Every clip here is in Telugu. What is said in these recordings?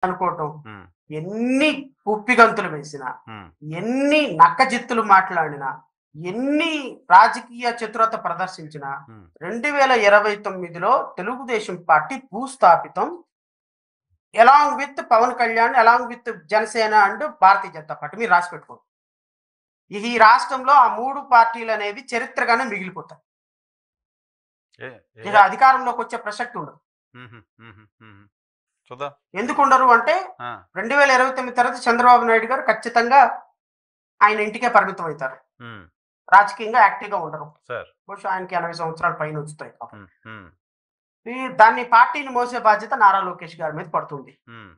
అనుకోవటం, హ్మ్. ఎన్ని కుప్పిగంతులు వేసినా, హ్మ్. ఎన్ని నక్కజిత్తులు మాట్లాడినా, ఎన్ని రాజకీయ చతురత ప్రదర్శించినా హ్మ్. 2029లో తెలుగుదేశం పార్టీ భూస్థాపితం. Along with Pawan Kalyan, along with Janasena and Bharatiya Janata party. మీరు రాసి పెట్టుకోండి. ఈ రాష్ట్రంలో ఆ 3 పార్టీలనేవి చరిత్రగానే మిగిలిపోతాయి. ఏ ఇక ఏ అధికారంలోకి వచ్చే ప్రసక్తి ఉండదు. హుహు. హుహు. హుహు. చూద్దాం. ఎందుకుండరు అంటే ఆ! 2029 తర్వాత చంద్రబాబు నాయుడు గారు ఖచ్చితంగా ఆయన ఇంటికే పరిమితం అవుతారు. హ్మ్. రాజకీయంగా యాక్టివ్‌గా ఉండరు. సార్. బహుశా ఆయనకి 80 సంవత్సరాల పైనొచ్చుతాయి పాపం. హ్మ్. హ్మ్. దాన్ని పార్టీని మోసే బాధ్యత నారా లోకేష్ గారి మీద పడుతుంది. హ్మ్.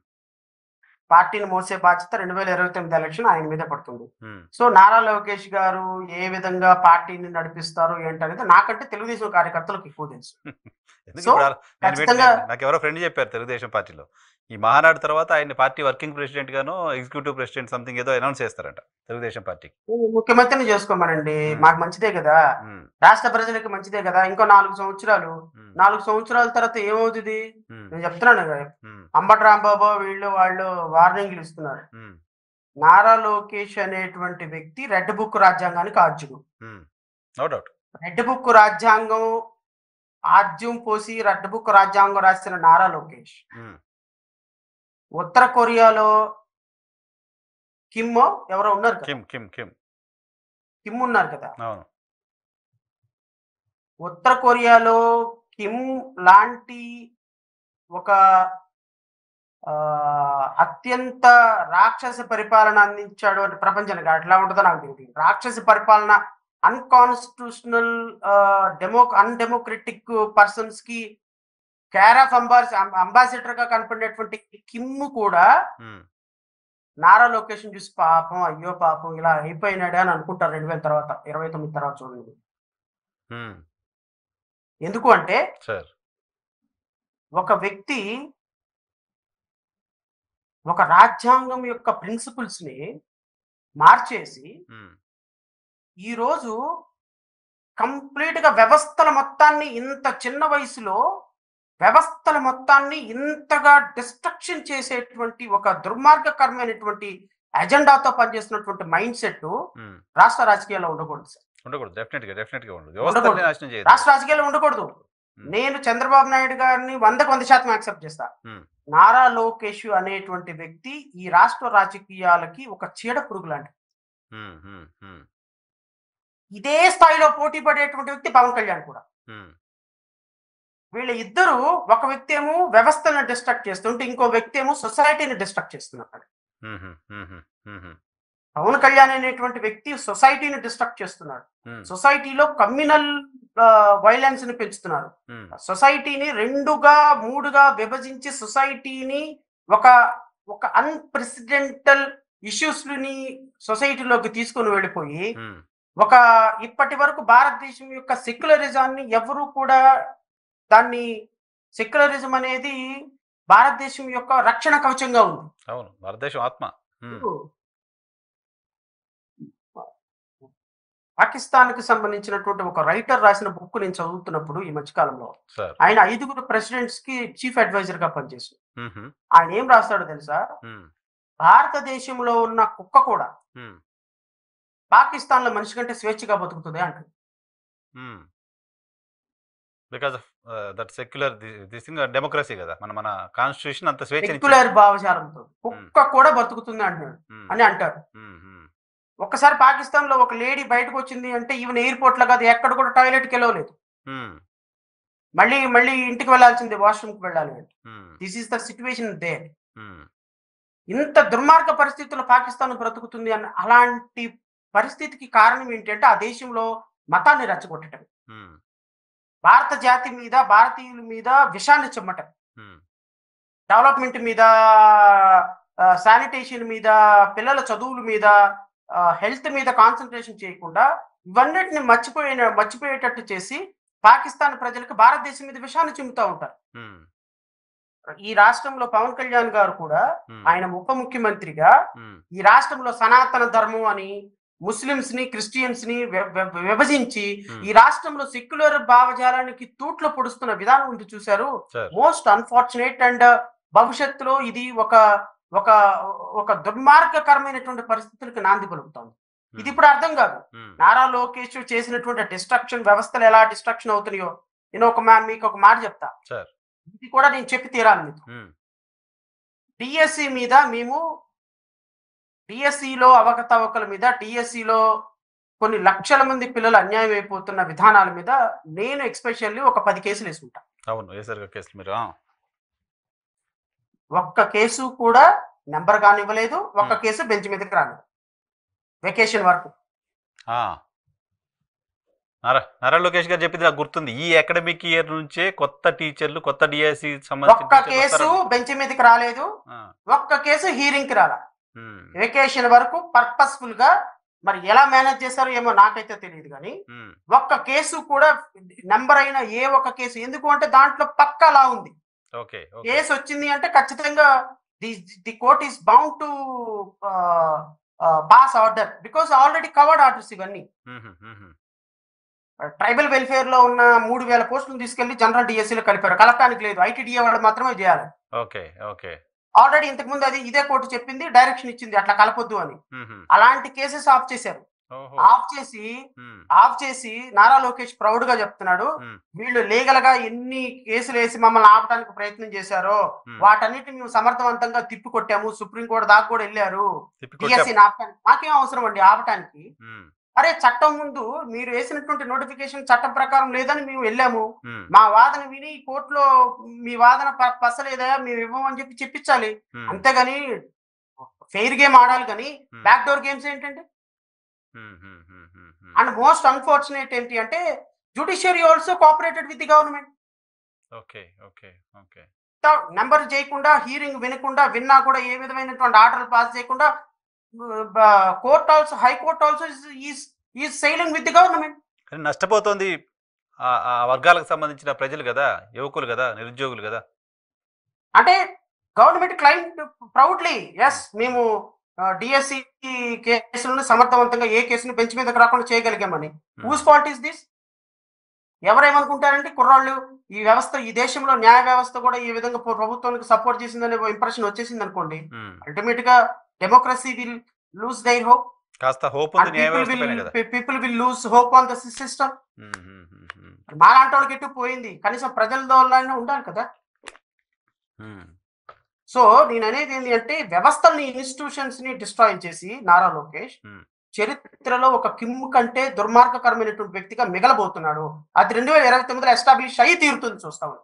పార్టీని మోసే బాధ్యత 2029 ఎలక్షన్ ఆయన మీదే పడుతుంది. హ్మ్. సో, నారా లోకేష్ గారు ఏ విధంగా పార్టీని నడిపిస్తారు ఏంటనేది నాకంటే తెలుగుదేశం కార్యకర్తలకు ఎక్కువ తెలుసు. ఎందుకు సో, ఇప్పుడు ఖచ్చితంగా నాకెవరో ఫ్రెండ్ చెప్పారు తెలుగుదేశం పార్టీలో. ఈ మహానాడు తర్వాత ఆయన్ని పార్టీ వర్కింగ్ ప్రెసిడెంట్ గానో, ఎగ్జిక్యూటివ్ ప్రెసిడెంట్ సంథింగ్ ఏదో అనౌన్స్ చేస్తారంట తెలుగుదేశం పార్టీకి. ముఖ్యమంత్రిని చేసుకోమనండి. హ్మ్. మాకు మంచిదే గదా! హ్మ్. రాష్ట్ర ప్రజలకి మంచిదే గదా! ఇంకో 4 సంవత్సరాలు. హ్మ్. 4 సంవత్సరాల తర్వాత ఏమవుతది? హ్మ్. నేను చెప్తున్నాను గదా! హ్మ్. అంబటి రాంబాబో వీళ్ళు వాళ్ళు వార్నింగ్‌లు ఇస్తున్నారు. హ్మ్. నారా లోకేష్ అనేటువంటి వ్యక్తి రెడ్ బుక్ రాజ్యాంగానికి ఆద్యుడు. హ్మ్. No doubt. రెడ్ బుక్ రాజ్యాంగం ఆద్యం పోసి రెడ్ బుక్ రాజ్యాంగం రాసిన నారా లోకేష్. హ్మ్. ఉత్తర కొరియాలో కిమ్మో ఎవరో ఉన్నారు కదా! కిమ్. కిమ్ ఉన్నారు కదా! అవును. ఉత్తర కొరియాలో కిమ్ లాంటి ఒక అత్యంత రాక్షస పరిపాలన అందించాడు అంటే ప్రపంచానికి ఎట్లా ఉంటదో నాకు తెలీదు. రాక్షస పరిపాలన అన్‌కాన్స్టిట్యూషనల్ అన్‌డెమోక్రటిక్ పర్సన్స్‌కి కేర్ ఆఫ్ అంబాసిడర్‌గా కనపడినటువంటి కిమ్ కూడా హ్మ్. నారా లోకేష్‌ని చూసి పాపం, అయ్యో పాపం ఇలా అయిపోయినాడే అని అనుకుంటారు 2000 తర్వాత. 29 తర్వాత చూడండి. హ్మ్. ఎందుకు అంటే సార్. ఒక వ్యక్తి ఒక రాజ్యాంగం యొక్క ప్రిన్సిపుల్స్‌ని మార్చేసి హ్మ్. ఈరోజు కంప్లీట్‌గా వ్యవస్థల మొత్తాన్ని ఇంత చిన్న వయసులో వ్యవస్థల మొత్తాన్ని ఇంతగా డిస్ట్రక్షన్ చేసేటువంటి ఒక దుర్మార్గకరమైనటువంటి అజెండాతో పనిచేస్తున్నటువంటి మైండ్ సెట్ హ్మ్. రాష్ట్ర రాజకీయాల్లో ఉండకూడదు సార్. ఉండకూడదు. డెఫినిట్‌గా ఉండదు. వ్యవస్థల్ని ఉండకూడదు. నాశనం చేయొద్దు. రాష్ట్ర రాజకీయాల్లో ఉండకూడదు. హ్మ్. నేను చంద్రబాబు నాయుడు గారిని 100కి 100% యాక్సెప్ట్ చేస్తా. హ్మ్. నారా లోకేష్ అనేటువంటి వ్యక్తి ఈ రాష్ట్ర రాజకీయాలకి ఒక చీడ పురుగు లాంటిది. హ్మ్. హ్మ్. హ్మ్. ఇదే స్థాయిలో పోటీ పడేటువంటి వ్యక్తి పవన్ కళ్యాణ్ కూడా. హ్మ్. వీళ్ళ ఇద్దరు ఒక వ్యక్తి ఏమో వ్యవస్థను డిస్ట్రక్ట్ చేస్తుంటే, ఇంకో వ్యక్తి ఏమో సొసైటీని డిస్ట్రక్ట్ చేస్తున్నాడు. హుహు. హుహు. హుహు. పవన్ కళ్యాణ్ అనేటువంటి వ్యక్తి సొసైటీని డిస్ట్రక్ట్ చేస్తున్నాడు. హ్మ్. సొసైటీలో కమ్యూనల్ వయలెన్స్‌ని పెంచుతున్నారు. హ్మ్. సొసైటీని 2గా, 3గా విభజించి సొసైటీని ఒక ఒక అన్‌ప్రెసిడెంటల్ ఇష్యూస్‌ని సొసైటీలోకి తీసుకొని వెళ్ళిపోయి, హ్మ్. ఒక ఇప్పటి వరకు భారతదేశం యొక్క సెక్యులరిజాన్ని ఎవరు కూడా దాన్ని సెక్యులరిజం అనేది భారతదేశం యొక్క రక్షణ కవచంగా ఉంది. అవును. భారతదేశం ఆత్మ. హ్మ్. ఇప్పుడు పాకిస్తాన్‌కి సంబంధించినటువంటి ఒక రైటర్ రాసిన బుక్ నేను చదువుతున్నప్పుడు ఈ మధ్య కాలంలో. సార్. ఆయన 5గురు ప్రెసిడెంట్స్‌కి చీఫ్ అడ్వైజర్‌గా పనిచేసారు. హుహు. ఆయన ఏం రాస్తాడో తెలుసా? హ్మ్. భారతదేశంలో ఉన్న కుక్క కూడా హ్మ్. పాకిస్తాన్‌లో మనిషి కంటే స్వేచ్ఛగా బతుకుతది అంటాడు. హ్మ్. Because of that secular this thing democracy గదా! మన కాన్స్టిట్యూషన్ అంత స్వేచ్ఛనిచ్చింది. సెక్యులర్ భావజాలంతో హ్మ్. కుక్క కూడా బతుకుతుంది అంటున్నాడు హ్మ్. అని అంటారు. హ్మ్. హ్మ్. ఒక్కసారి పాకిస్తాన్‌లో ఒక లేడీ బయటకొచ్చింది అంటే ఈవెన్ ఎయిర్‌పోర్ట్‌లో కాదు ఎక్కడ కూడా టాయిలెట్‌కెళ్ళలేదు. హ్మ్. మళ్ళీ మళ్ళీ ఇంటికి వెళ్ళాల్సిందే వాష్‌రూమ్‌కి వెళ్ళాలి అంటే. Hmm. This is the situation there. Hmm. ఇంత దుర్మార్గ పరిస్థితుల్లో పాకిస్తాన్ బ్రతుకుతుంది అని అలాంటి పరిస్థితికి కారణం ఏంటంటే ఆ దేశంలో మతాన్ని రెచ్చగొట్టటం. హ్మ్. భారత జాతి మీద, భారతీయుల మీద విషాన్ని చిమ్మటం. హ్మ్. డెవలప్‌మెంట్ మీద, శానిటేషన్ మీద, పిల్లల చదువుల మీద, హెల్త్ మీద కాన్సంట్రేషన్ చేయకుండా ఇవన్నిటిని మర్చిపోయేటట్టు చేసి పాకిస్తాన్ ప్రజలకు భారతదేశం మీద విషాన్ని చిమ్ముతా ఉంటారు. హ్మ్. ఈ రాష్ట్రంలో పవన్ కళ్యాణ్ గారు కూడా హ్మ్. ఆయన ఉప ముఖ్యమంత్రిగా హ్మ్. ఈ రాష్ట్రంలో సనాతన ధర్మం అని ముస్లిమ్స్‌ని, క్రిస్టియన్స్‌ని విభజించి హ్మ్. ఈ రాష్ట్రంలో సెక్యులర్ భావజాలానికి తూట్లు పొడుస్తున్న విధానం ఉంది చూసారు. సార్. మోస్ట్ అన్‌ఫార్చునేట్ అండ్ భవిష్యత్తులో ఇది ఒక ఒక ఒక దుర్మార్గకరమైనటువంటి పరిస్థితులకు నాంది పలుకుతోంది. ఇది ఇప్పుడు అర్థం కాదు. నారా లోకేష్ చేసినటువంటి డిస్ట్రక్షన్, వ్యవస్థలు ఎలా డిస్ట్రక్షన్ అవుతున్నాయో, నేను మీకు ఒక మాట చెప్తా. ఇది కూడా నేను చెప్పి తీరాలి మీకు. డిఎస్సి మీద మేము డిఎస్సిలో అవకతవకల మీద, డిఎస్సిలో కొన్ని లక్షల మంది పిల్లలు అన్యాయం అయిపోతున్న విధానాల మీద నేను ఎక్స్పెషల్లీ ఒక 10 కేసులు వేసుకుంటా. అవును, వేసారు కేసులు మీరు. ఒక్క కేసు కూడా నెంబర్ కానివ్వలేదు, ఒక్క కేసు బెంచ్ మీదకి రాలేదు వెకేషన్ వరకు. నారా లోకేష్ గారు చెప్పింది నాకు గుర్తుంది. ఈ అకాడమిక్ ఇయర్ నుంచే కొత్త టీచర్లు, కొత్త డిఎస్సి ఒక్క కేసు బెంచ్ మీదకి రాలేదు, ఒక్క కేసు హీరింగ్ కి రాలా. వెకేషన్ వరకు పర్పస్ఫుల్ గా మరి ఎలా మేనేజ్ చేశారో ఏమో నాకైతే తెలియదు, కానీ ఒక్క కేసు కూడా నెంబర్ అయిన ఏ ఒక్క కేసు. ఎందుకు అంటే దాంట్లో పక్కా లా ఉంది. కేసు వచ్చింది అంటే ఖచ్చితంగా the court is bound to pass order, because already covered orders ఇవన్నీ. ట్రైబల్ వెల్ఫేర్ లో ఉన్న 3000 పోస్టులు తీసుకెళ్లి జనరల్ డిఎస్సీలో కలిపారు. కలపడానికి లేదు, ఐటీడీఏ వాళ్ళు మాత్రమే చేయాలి. ఆల్రెడీ ఇంతకు ముందు అది ఇదే కోర్టు చెప్పింది, డైరెక్షన్ ఇచ్చింది అట్లా కలపొద్దు అని. అలాంటి కేసెస్ ఆఫ్ చేశారు. ఆఫ్ చేసి నారా లోకేష్ ప్రౌడ్ గా చెప్తున్నాడు, వీళ్ళు లీగల్ గా ఎన్ని కేసులు వేసి మమ్మల్ని ఆపడానికి ప్రయత్నం చేశారో వాటన్నిటిని మేము సమర్థవంతంగా తిప్పికొట్టాము, సుప్రీంకోర్టు దాకా కూడా వెళ్ళారు డిఎస్సీని ఆపడానికి. మాకేం అవసరం అండి ఆపటానికి? అరే చట్టం ముందు మీరు వేసినటువంటి నోటిఫికేషన్ చట్టం ప్రకారం లేదని మేము వెళ్ళాము, మా వాదన విని కోర్టులో మీ వాదన పసలేదా మేము ఇవ్వమని చెప్పి చెప్పించాలి. అంతేగాని ఫెయిర్ గేమ్ ఆడాలి, కానీ బ్యాక్ డోర్ గేమ్స్ ఏంటంటే. అండ్ మోస్ట్ అన్ఫార్చునేట్ ఏంటి అంటే judiciary also cooperated with the government. Number చేయకుండా, హీరింగ్ వినకుండా, విన్నా కూడా ఏ విధమైనటువంటి ఆర్డర్లు పాస్ చేయకుండా court also, high court also is siding with the government. నష్టపోతుంది ఆ వర్గాలకు సంబంధించిన ప్రజలు కదా, యువకులు కదా, నిరుద్యోగులు కదా. అంటే గవర్నమెంట్ క్లైమ్ ప్రౌడ్లీ, ఎస్ మేము డిఎస్సి కేసులను సమర్థవంతంగా ఏ కేసును బెంచ్ మీదకి రాకుండా చేయగలిగామని. Whose fault is this? ఎవరేమనుకుంటారంటే కుర్రాళ్ళు ఈ వ్యవస్థ, ఈ దేశంలో న్యాయ వ్యవస్థ కూడా ఈ విధంగా ప్రభుత్వానికి సపోర్ట్ చేసిందనే ఇంప్రెషన్ వచ్చేసింది అనుకోండి, అల్టిమేట్ గా democracy will lose their hope. People will lose hope on the system. మాలాంటి వాళ్ళకి ఎటు పోయింది, కనీసం ప్రజలతో ఉండాలి కదా. సో నేను అనేది ఏంటి అంటే వ్యవస్థల్ని, ఇన్స్టిట్యూషన్స్ ని డిస్ట్రాయ్ చేసి నారా లోకేష్ చరిత్రలో ఒక కిమ్ కంటే దుర్మార్గకరమైనటువంటి వ్యక్తిగా మిగలబోతున్నాడు. అది 2029లో ఎస్టాబ్లిష్ అయ్యి తీరుతుంది, చూస్తాము.